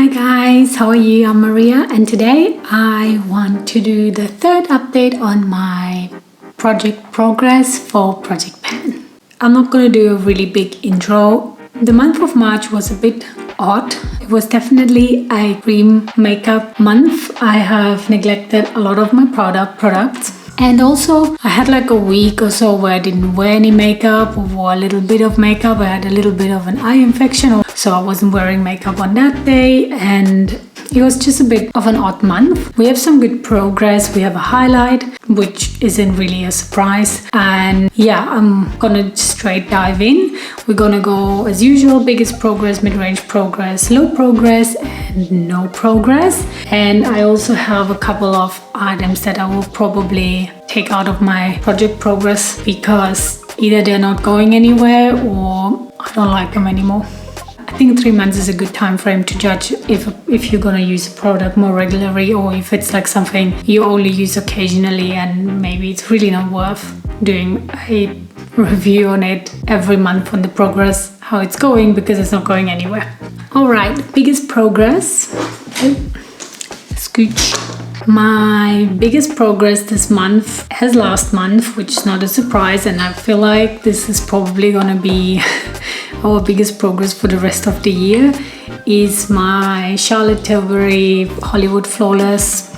Hi guys, how are you? I'm Maria and today I want to do the third update on my project progress for Project Pan. I'm not going to do a really big intro. The month of March was a bit odd. It was definitely a cream makeup month. I have neglected a lot of my products. And also I had like a week or so where I didn't wear any makeup or wore a little bit of makeup. I had a little bit of an eye infection, so I wasn't wearing makeup on that day, and it was just a bit of an odd month. We have some good progress. We have a highlight, which isn't really a surprise. And yeah, I'm gonna straight dive in. We're gonna go as usual, biggest progress, mid-range progress, low progress, and no progress. And I also have a couple of items that I will probably take out of my project progress because either they're not going anywhere or I don't like them anymore. I think 3 months is a good time frame to judge if you're gonna use a product more regularly, or if it's like something you only use occasionally and maybe it's really not worth doing a review on it every month on the progress, how it's going, because it's not going anywhere. All right, biggest progress. Scooch. My biggest progress this month as last month, which is not a surprise, and I feel like this is probably gonna be our biggest progress for the rest of the year, is my Charlotte Tilbury Hollywood Flawless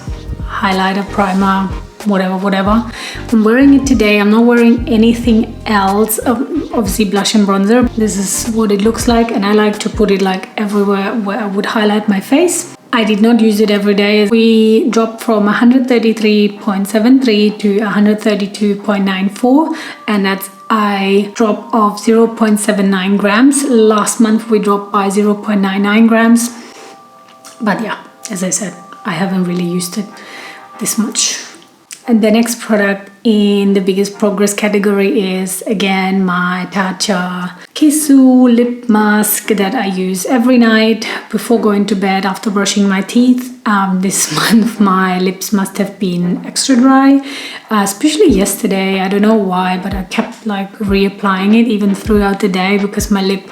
highlighter primer, whatever. I'm wearing it today. I'm not wearing anything else. Obviously blush and bronzer. This is what it looks like, and I like to put it like everywhere where I would highlight my face. I did not use it every day. We dropped from 133.73 to 132.94, and that's a drop of 0.79 grams. Last month we dropped by 0.99 grams. But yeah, as I said, I haven't really used it this much. And the next product in the biggest progress category is again my Tatcha Kissu lip mask that I use every night before going to bed after brushing my teeth. This month my lips must have been extra dry, especially yesterday. I don't know why, but I kept like reapplying it even throughout the day because my lip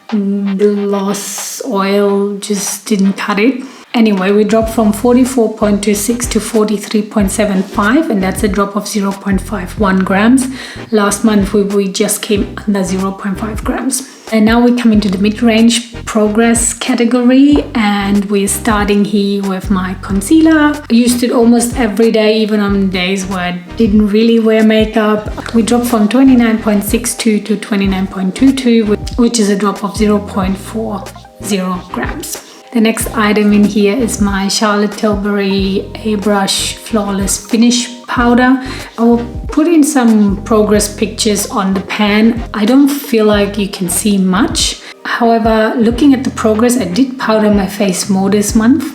gloss oil just didn't cut it. Anyway, we dropped from 44.26 to 43.75, and that's a drop of 0.51 grams. Last month we just came under 0.5 grams. And now we come into the mid-range progress category, and we're starting here with my concealer. I used it almost every day, even on days where I didn't really wear makeup. We dropped from 29.62 to 29.22, which is a drop of 0.40 grams. The next item in here is my Charlotte Tilbury Airbrush Flawless Finish Powder. I will put in some progress pictures on the pan. I don't feel like you can see much. However, looking at the progress, I did powder my face more this month.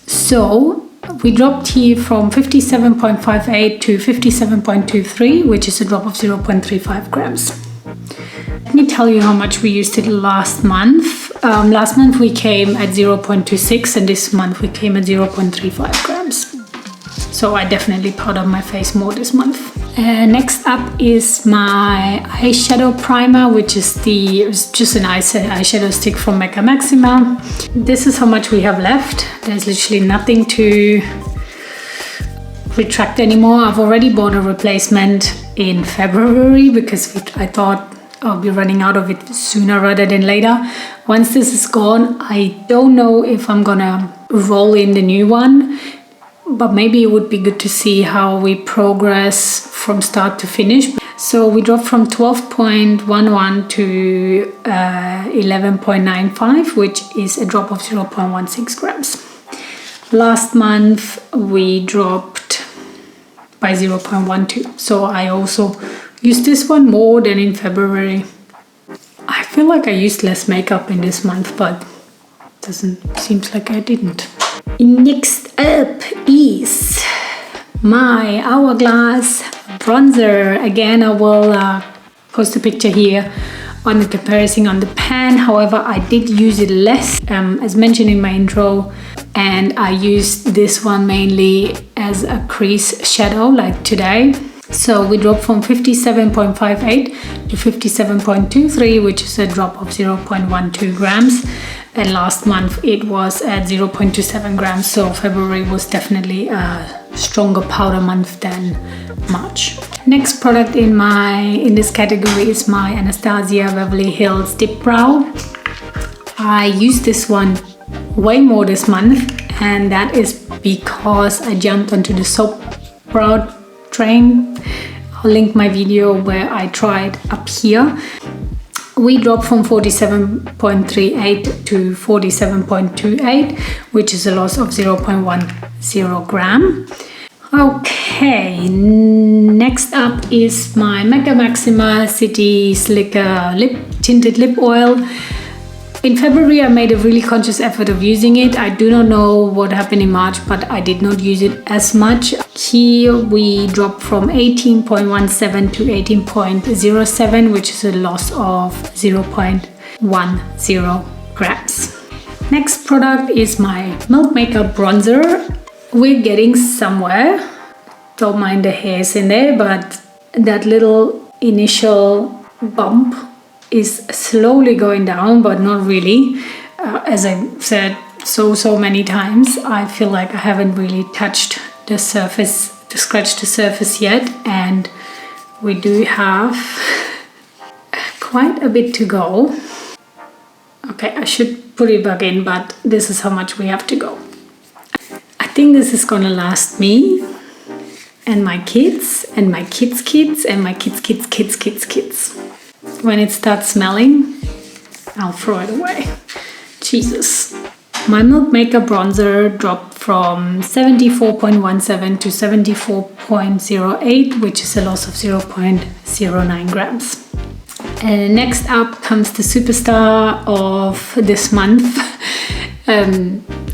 So we dropped here from 57.58 to 57.23, which is a drop of 0.35 grams. Let me tell you how much we used it last month. Last month we came at 0.26, and this month we came at 0.35 grams. So I definitely powdered my face more this month. Next up is my eyeshadow primer, which is just an eyeshadow stick from MECCA Maxima. This is how much we have left. There's literally nothing to retract anymore. I've already bought a replacement in February because I thought I'll be running out of it sooner rather than later. Once this is gone, I don't know if I'm gonna roll in the new one, but maybe it would be good to see how we progress from start to finish. So we dropped from 12.11 to 11.95, which is a drop of 0.16 grams. Last month we dropped by 0.12, so I also used this one more than in February. I feel like I used less makeup in this month, but seems like I didn't. Next up is my Hourglass bronzer. Again, I will post a picture here on the comparison on the pan. However, I did use it less, as mentioned in my intro, and I used this one mainly as a crease shadow like today. So we dropped from 57.58 to 57.23, which is a drop of 0.12 grams. and last month it was at 0.27 grams. So February was definitely a stronger powder month than March. Next product in this category is my Anastasia Beverly Hills Dip Brow. I used this one way more this month, and that is because I jumped onto the soap brow train. I'll link my video where I tried up here. We dropped from 47.38 to 47.28, which is a loss of 0.10 gram. Okay, next up is my MECCA Maxima City Slicker Tinted Lip Oil. In February, I made a really conscious effort of using it. I do not know what happened in March, but I did not use it as much. Here we dropped from 18.17 to 18.07, which is a loss of 0.10 grams. Next product is my Milk Makeup Bronzer. We're getting somewhere. Don't mind the hairs in there, but that little initial bump is slowly going down, but not really. As I said so many times, I feel like I haven't really touched the surface, to scratch the surface yet, and we do have quite a bit to go. Okay, I should put it back in, but this is how much we have to go. I think this is gonna last me and my kids and my kids' kids and my kids' kids. When it starts smelling, I'll throw it away. Jesus. My Milk Makeup Bronzer dropped from 74.17 to 74.08, which is a loss of 0.09 grams. And next up comes the superstar of this month.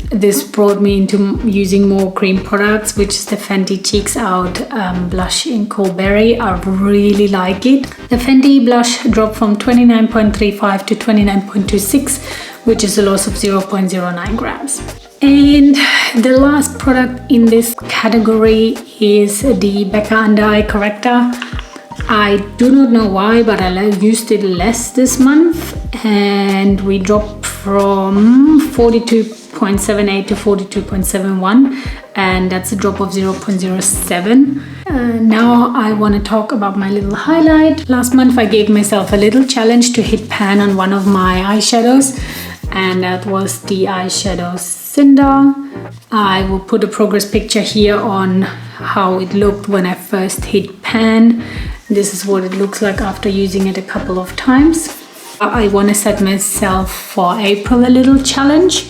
This brought me into using more cream products, which is the Fenty Cheeks Out blush in Cold Berry. I really like it. The Fenty blush dropped from 29.35 to 29.26, which is a loss of 0.09 grams. And the last product in this category is the Becca Under Eye Corrector. I do not know why, but I used it less this month, and we dropped from 42.78 to 42.71, and that's a drop of 0.07. Now I want to talk about my little highlight. Last month I gave myself a little challenge to hit pan on one of my eyeshadows, and that was the eyeshadow Cinder. I will put a progress picture here on how it looked when I first hit pan. This is what it looks like after using it a couple of times. I want to set myself for April a little challenge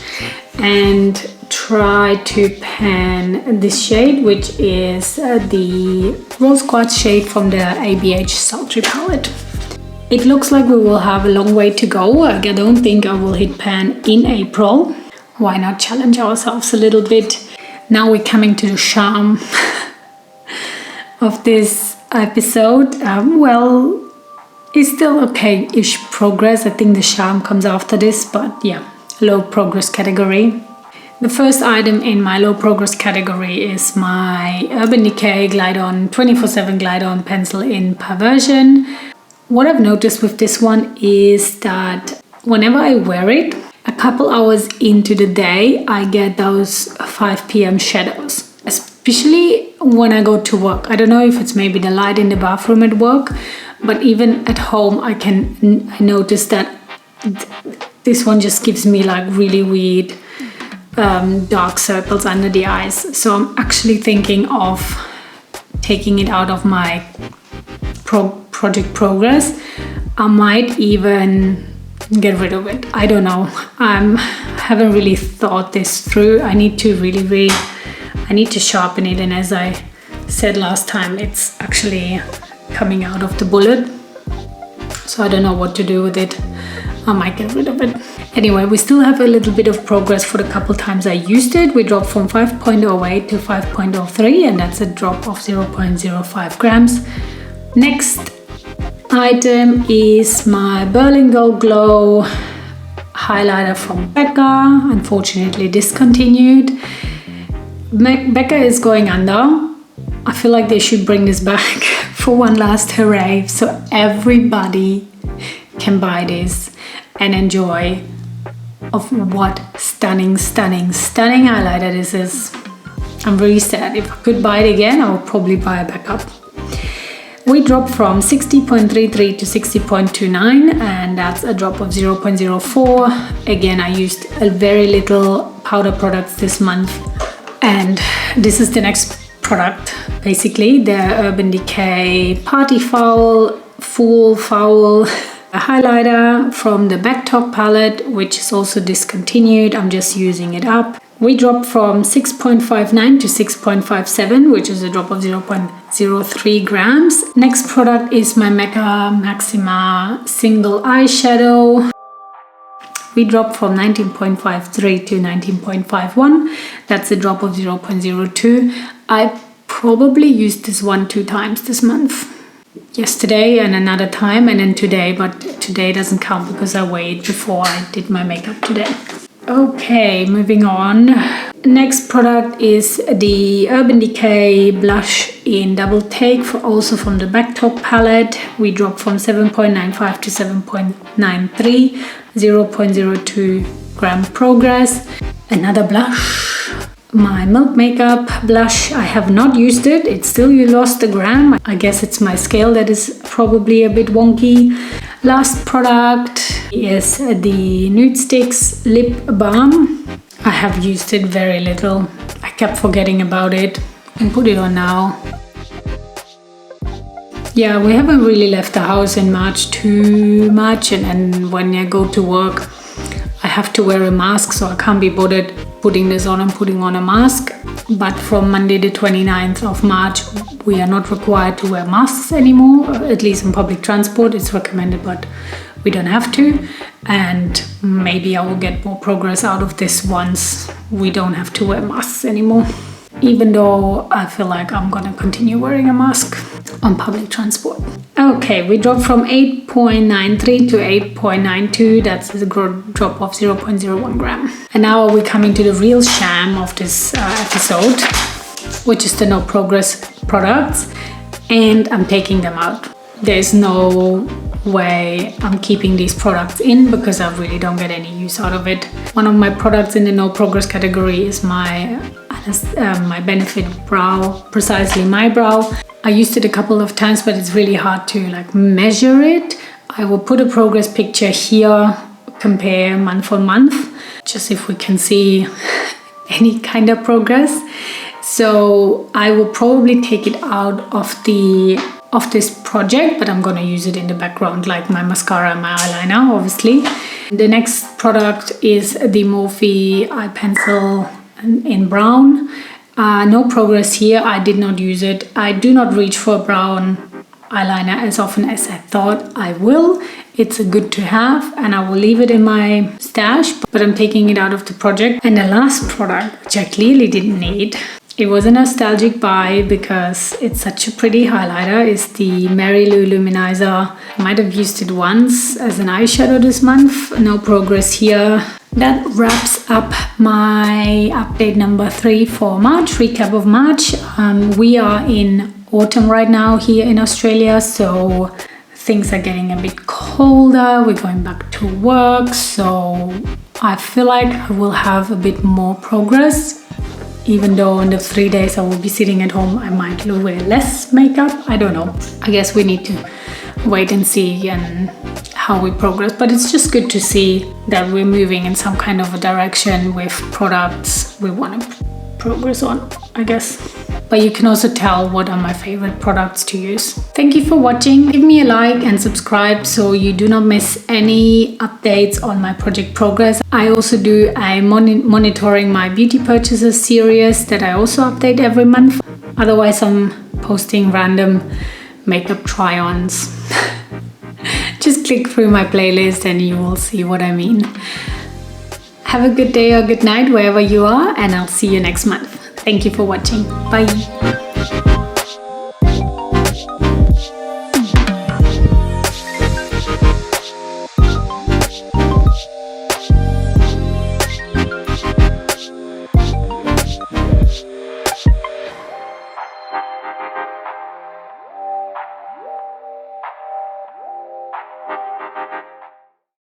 and try to pan this shade, which is the Rose Quartz shade from the ABH Sultry palette. It looks like we will have a long way to go. I don't think I will hit pan in April. Why not challenge ourselves a little bit? Now we're coming to the charm of this episode. Well, it's still okay-ish progress. I think the charm comes after this, but yeah, low progress category. The first item in my low progress category is my Urban Decay Glide On 24/7 Glide On pencil in Perversion. What I've noticed with this one is that whenever I wear it, a couple hours into the day, I get those 5 p.m. shadows, especially when I go to work. I don't know if it's maybe the light in the bathroom at work, but even at home, I notice that this one just gives me like really weird dark circles under the eyes. So I'm actually thinking of taking it out of my project progress. I might even get rid of it. I don't know. I haven't really thought this through. I need to I need to sharpen it, and as I said last time, it's actually coming out of the bullet, so I don't know what to do with it. I might get rid of it. Anyway, we still have a little bit of progress for the couple times I used it. We dropped from 5.08 to 5.03, and that's a drop of 0.05 grams. Next item is my Berlin Gold Glow highlighter from Becca, unfortunately discontinued. Becca is going under. I feel like they should bring this back for one last hooray, so everybody can buy this and enjoy of what stunning highlighter this is. I'm really sad. If I could buy it again, I would probably buy a backup. We dropped from 60.33 to 60.29, and that's a drop of 0.04. Again, I used a very little powder products this month. And this is the next product, basically, the Urban Decay Party Foul Full Foul highlighter from the Backtop palette, which is also discontinued. I'm just using it up. We dropped from 6.59 to 6.57, which is a drop of 0.03 grams. Next product is my MECCA Maxima Single Eyeshadow. We dropped from 19.53 to 19.51. That's a drop of 0.02. I probably used this 2 times this month. Yesterday and another time, and then today, but today doesn't count because I waited before I did my makeup today. Okay, moving on. Next product is the Urban Decay blush in Double Take, also from the Backtop palette. We dropped from 7.95 to 7.93, 0.02 gram progress. Another blush. My Milk Makeup blush, I have not used it. It still lost a gram. I guess it's my scale that is probably a bit wonky. Last product is the Nude Sticks Lip Balm. I have used it very little. I kept forgetting about it and put it on now. Yeah, we haven't really left the house in March too much, and when I go to work, I have to wear a mask, so I can't be bothered putting this on and putting on a mask. But from Monday the 29th of March, we are not required to wear masks anymore, at least in public transport. It's recommended, but we don't have to. And maybe I will get more progress out of this once we don't have to wear masks anymore. Even though I feel like I'm gonna continue wearing a mask on public transport. Okay, we dropped from 8.93 to 8.92. That's a drop of 0.01 gram. And now we're coming to the real sham of this episode, which is the no progress products, and I'm taking them out. There's no way I'm keeping these products in because I really don't get any use out of it. One of my products in the no progress category is my Benefit brow, precisely my brow. I used it a couple of times, but it's really hard to measure it. I will put a progress picture here, compare month on month, just if we can see any kind of progress. So I will probably take it out of this project, but I'm gonna use it in the background like my mascara and my eyeliner, obviously. The next product is the Morphe eye pencil in brown. No progress here. I did not use it. I do not reach for a brown eyeliner as often as I thought I will. It's a good to have, and I will leave it in my stash, but I'm taking it out of the project. And the last product, which I clearly didn't need, it was a nostalgic buy because it's such a pretty highlighter, is the Mary Lou Luminizer. I might have used it once as an eyeshadow this month. No progress here. That wraps up my update number 3 for March, recap of March. We are in autumn right now here in Australia, so things are getting a bit colder. We're going back to work, so I feel like I will have a bit more progress. Even though in the 3 days I will be sitting at home, I might wear less makeup. I don't know. I guess we need to wait and see and how we progress, but it's just good to see that we're moving in some kind of a direction with products we want to progress on, I guess. But you can also tell what are my favorite products to use. Thank you for watching. Give me a like and subscribe so you do not miss any updates on my project progress. I also do a monitoring my beauty purchases series that I also update every month. Otherwise, I'm posting random makeup try-ons. Just click through my playlist and you will see what I mean. Have a good day or good night wherever you are, and I'll see you next month. Thank you for watching. Bye.